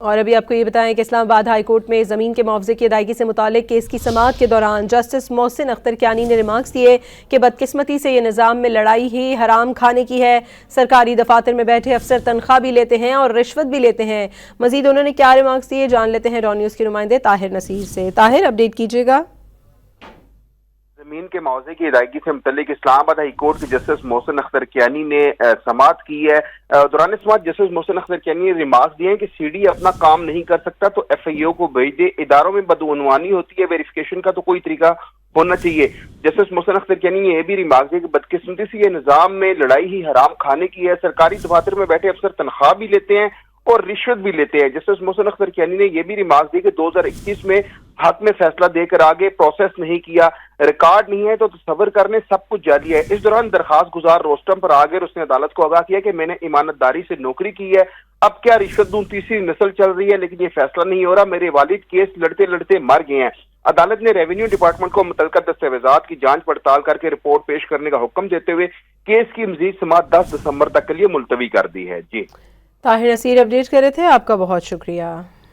اور ابھی آپ کو یہ بتائیں کہ اسلام آباد ہائی کورٹ میں زمین کے معاوضے کی ادائیگی سے متعلق کیس کی سماعت کے دوران جسٹس محسن اختر کیانی نے ریمارکس دیے کہ بدقسمتی سے یہ نظام میں لڑائی ہی حرام کھانے کی ہے۔ سرکاری دفاتر میں بیٹھے افسر تنخواہ بھی لیتے ہیں اور رشوت بھی لیتے ہیں۔ مزید انہوں نے کیا ریمارکس دیے، جان لیتے ہیں ڈان نیوز کے نمائندے طاہر نصیر سے۔ طاہر، اپڈیٹ کیجیے گا۔ زمین کے معاوضے کی ادائیگی سے متعلق اسلام آباد ہائی کورٹ کے جسٹس محسن اختر کیانی نے سماعت کی ہے۔ دوران سماعت جسٹس محسن اختر کیانی نے ریمارکس دیے ہیں کہ سی ڈی اپنا کام نہیں کر سکتا تو ایف آئی او کو بھیج دے۔ اداروں میں بدعنوانی ہوتی ہے، ویریفیکیشن کا تو کوئی طریقہ ہونا چاہیے۔ جسٹس محسن اختر کیانی نے یہ بھی ریمارکس دیا کہ بدقسمتی سے یہ نظام میں لڑائی ہی حرام کھانے کی ہے۔ سرکاری دفاتر میں بیٹھے افسر تنخواہ بھی لیتے ہیں اور رشوت بھی لیتے ہیں۔ جسٹس محسن اختر کیانی نے یہ بھی ریمارکس دی کہ 2021 میں حق میں فیصلہ دے کر آگے پروسیس نہیں کیا، ریکارڈ نہیں ہے تو تصور کرنے سب کچھ جعلی ہے۔ اس دوران درخواست گزار روسٹم پر آگے اس نے عدالت کو آگاہ کیا کہ میں نے امانت داری سے نوکری کی ہے، اب کیا رشوت دوں، تیسری نسل چل رہی ہے لیکن یہ فیصلہ نہیں ہو رہا، میرے والد کیس لڑتے لڑتے مر گئے ہیں۔ عدالت نے ریونیو ڈپارٹمنٹ کو متعلقہ دستاویزات کی جانچ پڑتال کر کے رپورٹ پیش کرنے کا حکم دیتے ہوئے کیس کی مزید سماعت 10 دسمبر تک کے لیے ملتوی کر دی ہے۔ جی طاہر نصیر اپڈیٹ کر رہے تھے، آپ کا بہت شکریہ۔